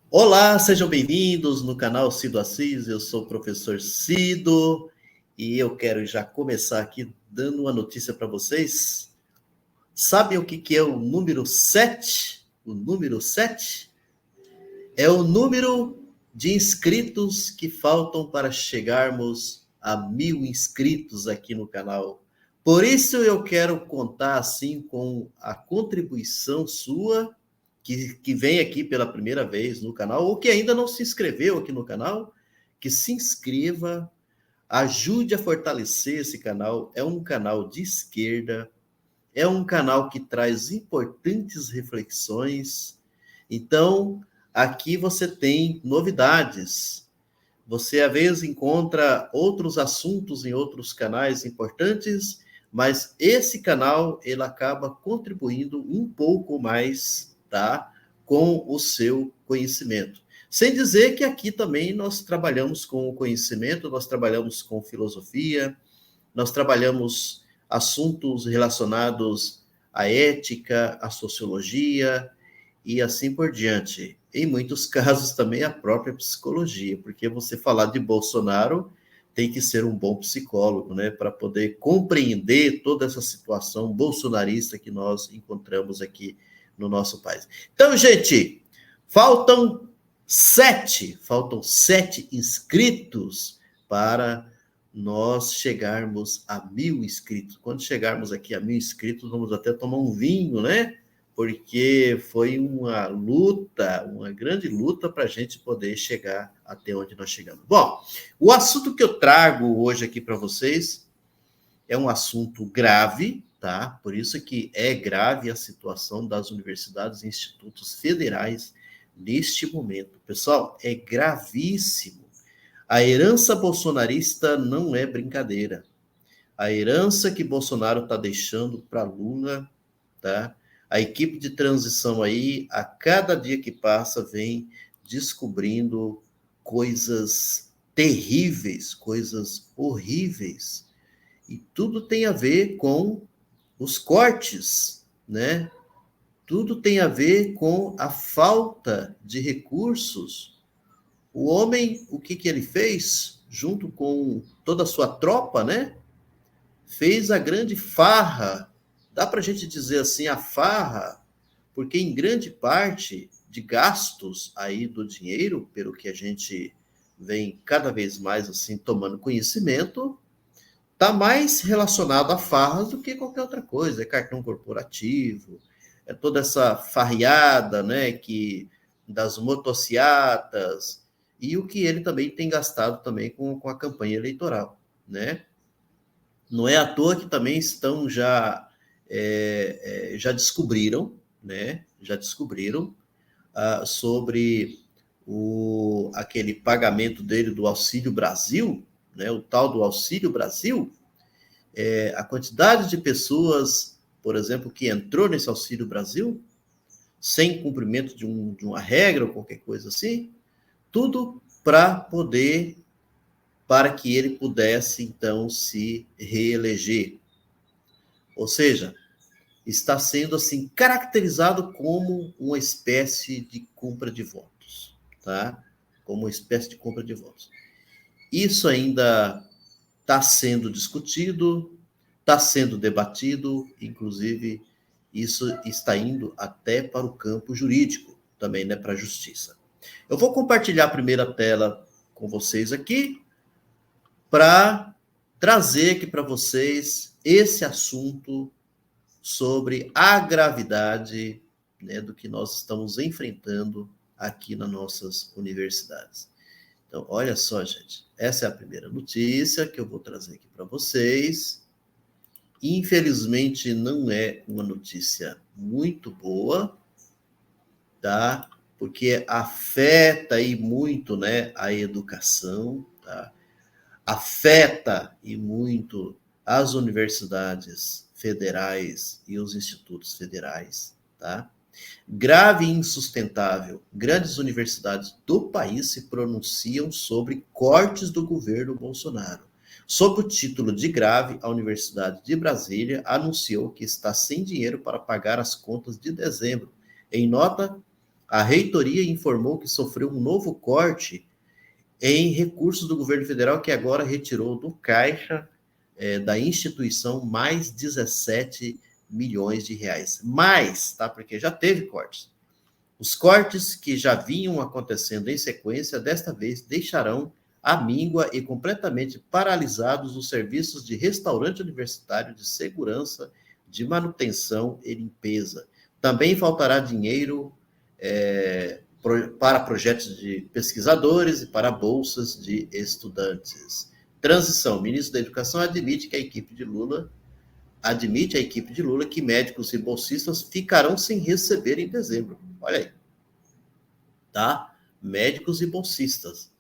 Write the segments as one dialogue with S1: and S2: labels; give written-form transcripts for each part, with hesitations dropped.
S1: Olá, sejam bem-vindos no canal Cido Assis. Eu sou o professor Cido e eu quero já começar aqui dando uma notícia para vocês. Sabem o que é o número 7? O número 7 é o número de inscritos que faltam para chegarmos a 1.000 inscritos aqui no canal. Por isso eu quero contar assim com a contribuição sua que vem aqui pela primeira vez no canal, ou que ainda não se inscreveu aqui no canal, que se inscreva, ajude a fortalecer esse canal. É um canal de esquerda, é um canal que traz importantes reflexões. Então, aqui você tem novidades. Você, às vezes, encontra outros assuntos em outros canais importantes, mas esse canal, ele acaba contribuindo um pouco mais, tá? Com o seu conhecimento. Sem dizer que aqui também nós trabalhamos com o conhecimento, nós trabalhamos com filosofia, nós trabalhamos assuntos relacionados à ética, à sociologia e assim por diante. Em muitos casos também a própria psicologia, porque você falar de Bolsonaro tem que ser um bom psicólogo, né, para poder compreender toda essa situação bolsonarista que nós encontramos aqui no nosso país. Então, gente, faltam sete inscritos para nós chegarmos a 1.000 inscritos. Quando chegarmos aqui a 1.000 inscritos, vamos até tomar um vinho, né? Porque foi uma luta, uma grande luta para a gente poder chegar até onde nós chegamos. Bom, o assunto que eu trago hoje aqui para vocês é um assunto grave, tá? Por isso que é grave a situação das universidades e institutos federais neste momento. Pessoal, é gravíssimo. A herança bolsonarista não é brincadeira. A herança que Bolsonaro está deixando para Lula, tá? A equipe de transição aí, a cada dia que passa, vem descobrindo coisas terríveis, coisas horríveis. E tudo tem a ver com os cortes, né? Tudo tem a ver com a falta de recursos. O homem, o que ele fez, junto com toda a sua tropa, né? Fez a grande farra. Dá para a gente dizer assim, a farra, porque em grande parte de gastos aí do dinheiro, pelo que a gente vem cada vez mais assim tomando conhecimento, está mais relacionado a farras do que qualquer outra coisa. É cartão corporativo, é toda essa farriada, né, que das motociatas, e o que ele também tem gastado também com a campanha eleitoral, né? Não é à toa que também estão já descobriram, né? Já descobriram sobre aquele pagamento dele do Auxílio Brasil, né? O tal do Auxílio Brasil, a quantidade de pessoas, por exemplo, que entrou nesse Auxílio Brasil sem cumprimento de uma regra ou qualquer coisa assim, tudo para que ele pudesse então se reeleger. Ou seja, está sendo assim caracterizado como uma espécie de compra de votos, tá? Como uma espécie de compra de votos. Isso ainda está sendo discutido, está sendo debatido, inclusive isso está indo até para o campo jurídico, também, né, para a justiça. Eu vou compartilhar a primeira tela com vocês aqui para trazer aqui para vocês esse assunto sobre a gravidade, né, do que nós estamos enfrentando aqui nas nossas universidades. Então, olha só, gente, essa é a primeira notícia que eu vou trazer aqui para vocês. Infelizmente, não é uma notícia muito boa, tá? Porque afeta aí muito, né, a educação, tá? Afeta e muito as universidades federais e os institutos federais, tá? Grave e insustentável. Grandes universidades do país se pronunciam sobre cortes do governo Bolsonaro. Sob o título de grave, a Universidade de Brasília anunciou que está sem dinheiro para pagar as contas de dezembro. Em nota, A reitoria informou que sofreu um novo corte em recursos do governo federal, que agora retirou do caixa da instituição mais 17 milhões de reais. Mais, tá? Porque já teve cortes. Os cortes que já vinham acontecendo em sequência, desta vez deixarão à míngua e completamente paralisados os serviços de restaurante universitário, de segurança, de manutenção e limpeza. Também faltará dinheiro para projetos de pesquisadores e para bolsas de estudantes. Transição. O ministro da Educação admite a equipe de Lula que médicos e bolsistas ficarão sem receber em dezembro. Olha aí. Tá? Médicos e bolsistas.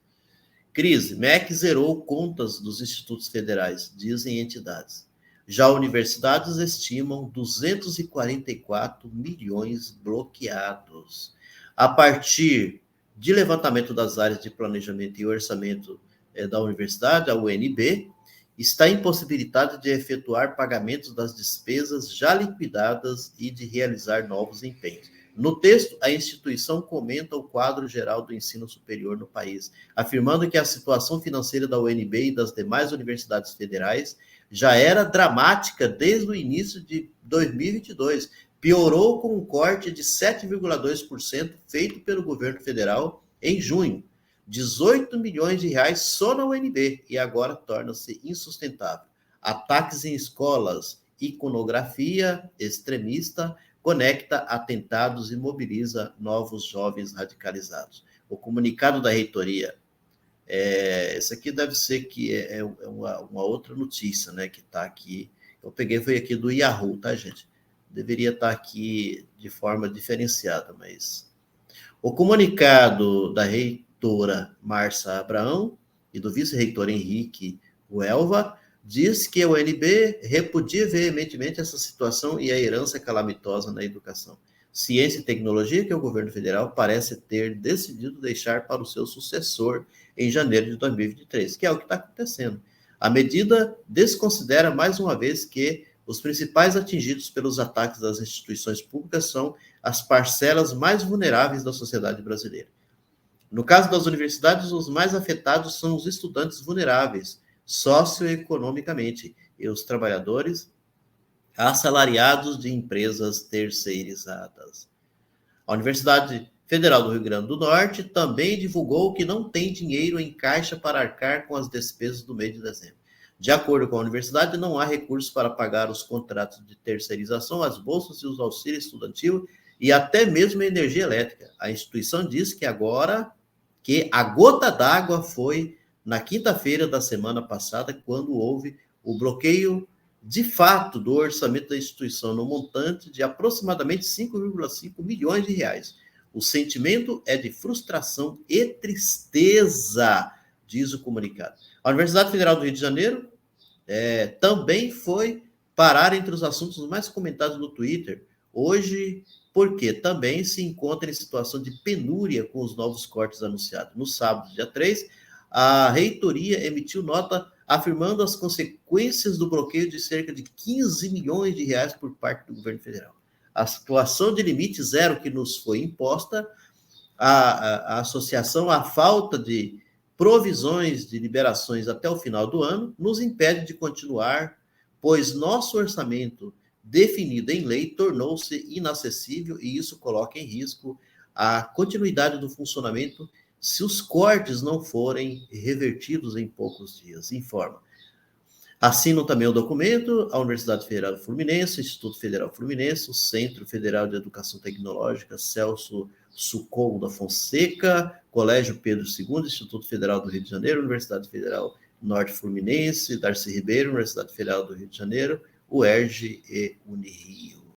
S1: Crise. MEC zerou contas dos institutos federais, dizem entidades. Já universidades estimam 244 milhões bloqueados. A partir de levantamento das áreas de planejamento e orçamento da universidade, a UNB, está impossibilitada de efetuar pagamentos das despesas já liquidadas e de realizar novos empenhos. No texto, a instituição comenta o quadro geral do ensino superior no país, afirmando que a situação financeira da UNB e das demais universidades federais já era dramática desde o início de 2022. Piorou com um corte de 7,2% feito pelo governo federal em junho. 18 milhões de reais só na UNB e agora torna-se insustentável. Ataques em escolas, iconografia extremista, conecta atentados e mobiliza novos jovens radicalizados. O comunicado da reitoria, esse aqui deve ser que é uma outra notícia, né, que está aqui. Eu peguei, foi aqui do Yahoo, tá, gente? Deveria estar aqui de forma diferenciada, mas... O comunicado da reitora Márcia Abraão e do vice-reitor Henrique Uelva diz que a UNB repudia veementemente essa situação e a herança calamitosa na educação. Ciência e tecnologia que o governo federal parece ter decidido deixar para o seu sucessor em janeiro de 2023, que é o que está acontecendo. A medida desconsidera mais uma vez que os principais atingidos pelos ataques das instituições públicas são as parcelas mais vulneráveis da sociedade brasileira. No caso das universidades, os mais afetados são os estudantes vulneráveis, socioeconomicamente, e os trabalhadores assalariados de empresas terceirizadas. A Universidade Federal do Rio Grande do Norte também divulgou que não tem dinheiro em caixa para arcar com as despesas do mês de dezembro. De acordo com a universidade, não há recursos para pagar os contratos de terceirização, as bolsas e os auxílios estudantil e até mesmo a energia elétrica. A instituição diz que agora que a gota d'água foi na quinta-feira da semana passada, quando houve o bloqueio de fato do orçamento da instituição no montante de aproximadamente 5,5 milhões de reais. O sentimento é de frustração e tristeza, diz o comunicado. A Universidade Federal do Rio de Janeiro também foi parar entre os assuntos mais comentados no Twitter hoje, porque também se encontra em situação de penúria com os novos cortes anunciados. No sábado, dia 3, a reitoria emitiu nota afirmando as consequências do bloqueio de cerca de 15 milhões de reais por parte do governo federal. A situação de limite zero que nos foi imposta, a associação à falta de provisões de liberações até o final do ano, nos impede de continuar, pois nosso orçamento definido em lei tornou-se inacessível e isso coloca em risco a continuidade do funcionamento se os cortes não forem revertidos em poucos dias, informa. Assinam também o documento a Universidade Federal Fluminense, Instituto Federal Fluminense, o Centro Federal de Educação Tecnológica Celso Sucol da Fonseca, Colégio Pedro II, Instituto Federal do Rio de Janeiro, Universidade Federal Norte Fluminense, Darcy Ribeiro, Universidade Federal do Rio de Janeiro, UERJ e Unirio.